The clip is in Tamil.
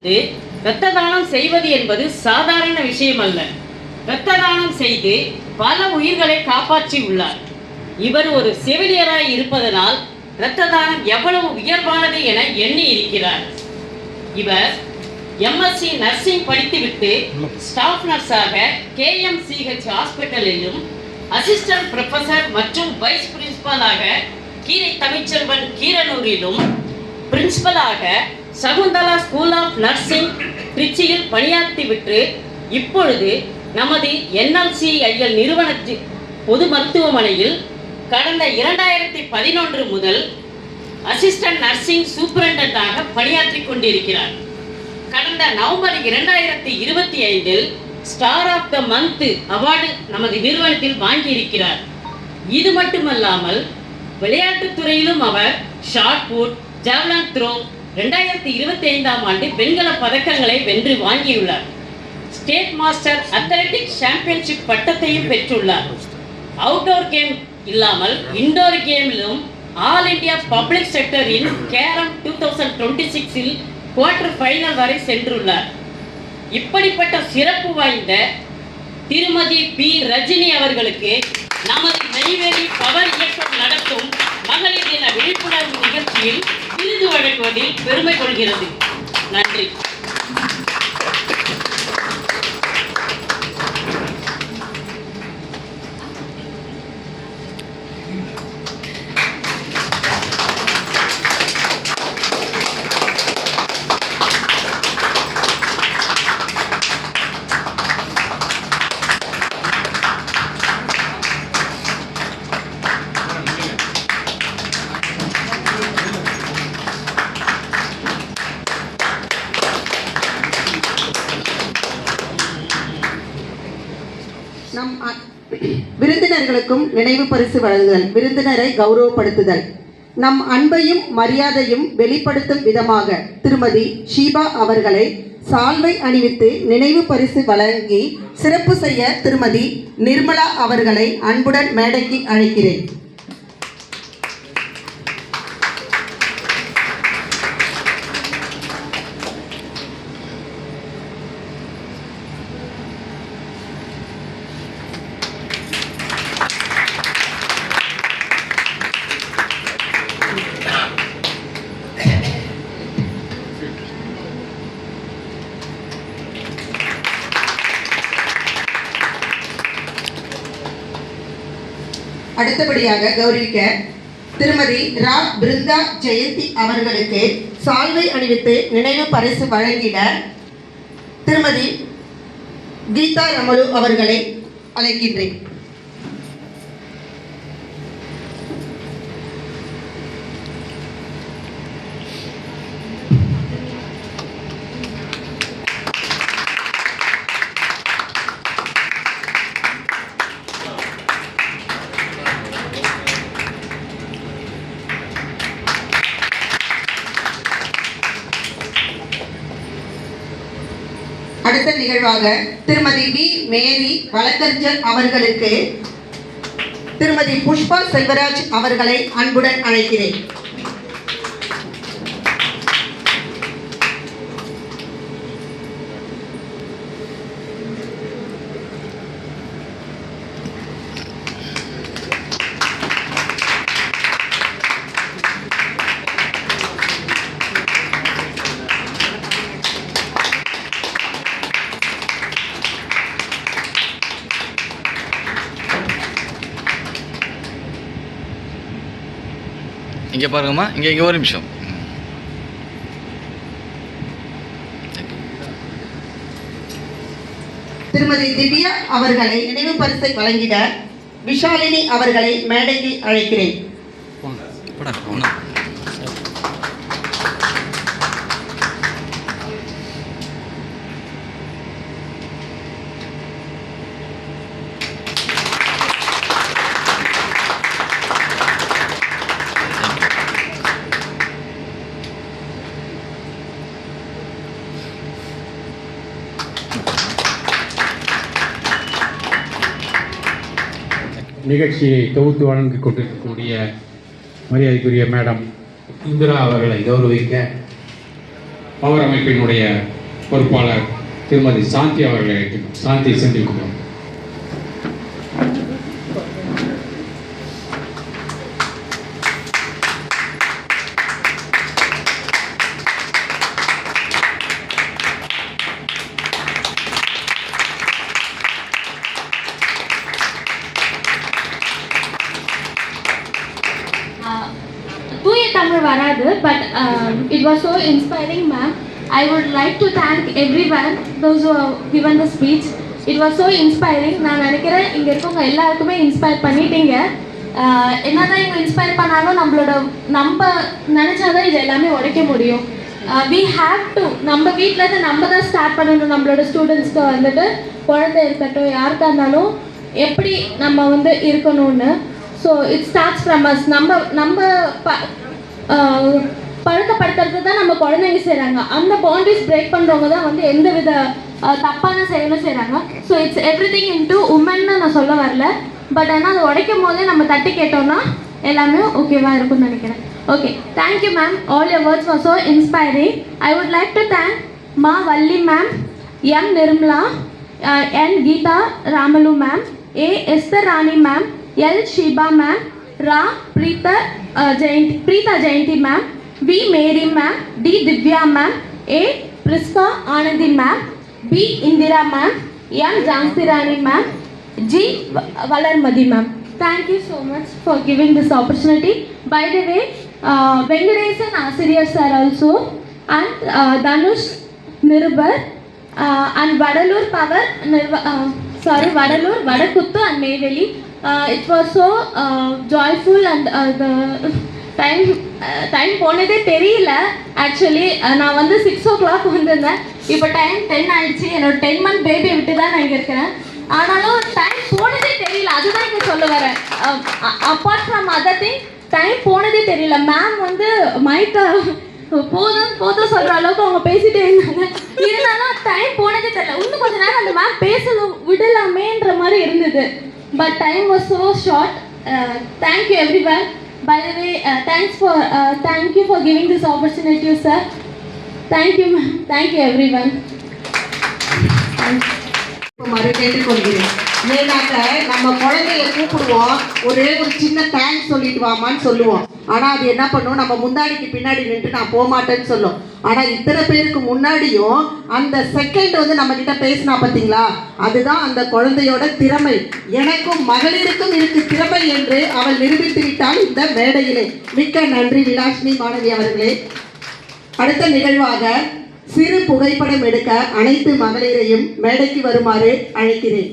இரத்த தானம் செய்வது என்பது சாதாரண விஷயம் அல்ல. இரத்த தானம் செய்து பல உயிர்களை காப்பாற்றி உள்ளார். இவர் ஒரு செவிலியராய் இருப்பதனால் இரத்த தானம் எவ்வளவு உயர்வானது என எண்ணி இருக்கிறார். இவர் எம்எஸ்சி நர்சிங் படித்துவிட்டு ஸ்டாஃப் நர்ஸாக KMCH ஹாஸ்பிட்டலிலும் அசிஸ்டன்ட் ப்ரொஃபஸர் மற்றும் வைஸ் பிரின்சிபலாக கீரை தமிழ்ச்செல்வன் கீரனூரிலும் பிரின்சிபலாக சகுந்தலா ஸ்கூல் ஆஃப் நர்சிங் திருச்சியில் பணியாற்றிவிட்டு இப்பொழுது நமது NLCIL நிறுவனத்தின் பொது மருத்துவமனையில் கடந்த 2011 முதல் அசிஸ்டன்ட் நர்சிங் சூப்பரண்டண்டாக பணியாற்றி கொண்டிருக்கிறார். கடந்த November 2025 star of the month award நமது நிறுவனத்தில் வாங்கியிருக்கிறார். இது மட்டுமல்லாமல் விளையாட்டுத் துறையிலும் அவர் ஷார்ட் புட், ஜாவ்லின் த்ரோ 2025ஆம் ஆண்டு வெண்கல பதக்கங்களை வென்று வாங்கியுள்ளார். ஸ்டேட் மாஸ்டர் அத்லெட்டிக் சாம்பியன்ஷிப் பட்டத்தையும் பெற்றுள்ளார். அவுட்டோர் கேம் இல்லாமல் இண்டோர் கேமிலும் ஆல் இந்தியா பப்ளிக் செக்டரின் கேரம் 2026இல் குவார்டர் ஃபைனல் வரை சென்றுள்ளார். இப்படிப்பட்ட சிறப்பு வாய்ந்த திருமதி P. ரஜினி அவர்களுக்கு நமது நெய்வேலி பவர் இயக்கம் நடத்தும் மகளிர் தின விழிப்புணர்வு நிகழ்ச்சியில் விருது வழங்குவதில் பெருமை கொள்கிறது. நன்றி. நம் விருந்தினர்களுக்கும் நினைவு பரிசு வழங்குதல், விருந்தினரை கௌரவப்படுத்துதல். நம் அன்பையும் மரியாதையும் வெளிப்படுத்தும் விதமாக திருமதி ஷீபா அவர்களை சால்வை அணிவித்து நினைவு பரிசு வழங்கி சிறப்பு செய்ய திருமதி நிர்மலா அவர்களை அன்புடன் மேடைக்கு அழைக்கிறேன். அடுத்தபடியாக கௌரவிக்க திருமதி ரா பிருந்தா ஜெயந்தி அவர்களுக்கு சால்வை அணிவித்து நினைவு பரிசு வழங்கிட திருமதி கீதா ரமலு அவர்களை அழைக்கின்றேன். அடுத்த நிகழ்வாக திருமதி B. மேரி வழக்கறிஞர் அவர்களுக்கு திருமதி புஷ்பா செல்வராஜ் அவர்களை அன்புடன் அழைக்கிறேன். இங்கே பாருங்கம்மா, இங்கே ஒரு நிமிஷம். திருமதி திவ்யா அவர்களை நினைவு பரிசை வழங்கிட விஷாலினி அவர்களை மேடைக்கு அழைக்கிறேன். நிகழ்ச்சியை தொகுத்து வழங்கிக் கொண்டிருக்கக்கூடிய மரியாதைக்குரிய மேடம் இந்திரா அவர்களை கௌரவிக்க பவர் அமைப்பினுடைய பொறுப்பாளர் திருமதி சாந்தி அவர்களை சாந்தி செந்தில்குமார். தூய தமிழ் வராது, but it was so inspiring, ma'am. I would like to thank everyone, those who have given the speech. It was so inspiring. நான் நினைக்கிறேன் இங்கே இருக்கவங்க எல்லாருக்குமே இன்ஸ்பயர் பண்ணிட்டீங்க. என்னதான் இவங்க இன்ஸ்பயர் பண்ணாலும் நம்ம நினச்சாதான் இது எல்லாமே உடைக்க முடியும். We have to நம்ம வீட்டிலேருந்து நம்ம தான் ஸ்டார்ட் பண்ணணும். நம்மளோட ஸ்டூடெண்ட்ஸ்க்கு வந்துட்டு குழந்தை இருக்கட்டும் யாருக்காக இருந்தாலும் எப்படி நம்ம வந்து இருக்கணும்னு. So it starts from us. நம்ம பழக்கப்படுத்துறது தான் நம்ம குழந்தைங்க செய்கிறாங்க. அந்த பவுண்டரிஸ் பிரேக் பண்ணுறவங்க தான் வந்து எந்த வித தப்பான செயலும் செய்கிறாங்க. So it's everything into உமன்னு நான் சொல்ல வரல, பட் ஆனால் அதை உடைக்கும் போதே நம்ம தட்டி கேட்டோம்னா எல்லாமே ஓகேவா இருக்கும்னு நினைக்கிறேன். Okay, thank you ma'am. All your words was so inspiring. I would like to thank மா Valli ma'am, M Nirmala, N Geetha Ramalu ma'am, A Esther Rani ma'am, L Sheeba ma'am, ரா Preetha Jayanthi ma'am, V Mary ma'am, D Divya ma'am, A Priska Anandhi ma'am, P Indira ma'am, M Jhansi Rani ma'am, G Valarmathi ma'am. Thank you so much for giving this opportunity. By the way, Venkatesan Asiriyar sir also, and Dhanush Nirubar, and Vadalur Power, Vadalur, Vadakuttu and Neyveli. It was so joyful, and the time போனதே தெரியல. ஆக்சுவலி நான் வந்து 6 o'clock வந்திருந்தேன். இப்போ டைம் 10 ஆயிடுச்சு. என்னோட 10 month பேபியை விட்டு தான் நான் இங்கே இருக்கிறேன். ஆனாலும் டைம் போனதே தெரியல. அதுதான் இங்கே சொல்ல வரேன். Apart from other thing, time போனதே தெரியல. மேம் வந்து மைக்கை போதும் சொல்கிற அளவுக்கு அவங்க பேசிட்டே இருந்தாங்க. இருந்தாலும் டைம் போனதே தெரியல. இன்னும் கொஞ்ச நேரம் அந்த மேம் பேசணும் விடலாமேன்ற மாதிரி இருந்தது. But time was so short. Thank you every one. By the way, thank you for giving this opportunity, sir. Thank you, ma'am. Thank you, everyone. கேட்டுக்கொள்கிறேன். ஏன்னாக்க நம்ம குழந்தைய கூப்பிடுவோம், ஒரே ஒரு சின்ன தேங்க்ஸ் சொல்லிட்டு வாமான்னு சொல்லுவோம். ஆனால் அது என்ன பண்ணும், நம்ம முந்தாடிக்கு பின்னாடி நின்று நான் போகமாட்டேன்னு சொல்லும். ஆனால் இத்தனை பேருக்கு முன்னாடியும் அந்த செகண்ட் வந்து நம்ம கிட்ட பேசினா பார்த்தீங்களா, அதுதான் அந்த குழந்தையோட திறமை. எனக்கும் மகளிருக்கும் இருக்கு திறமை என்று அவள் நிரூபித்து விட்டால் இந்த மேடையிலே. மிக்க நன்றி விலாஷினி மாணவி அவர்களே. அடுத்த நிகழ்வாக சிறு புகைப்படம் எடுக்க அனைத்து மகளிரையும் மேடைக்கு வருமாறு அழைக்கிறேன்.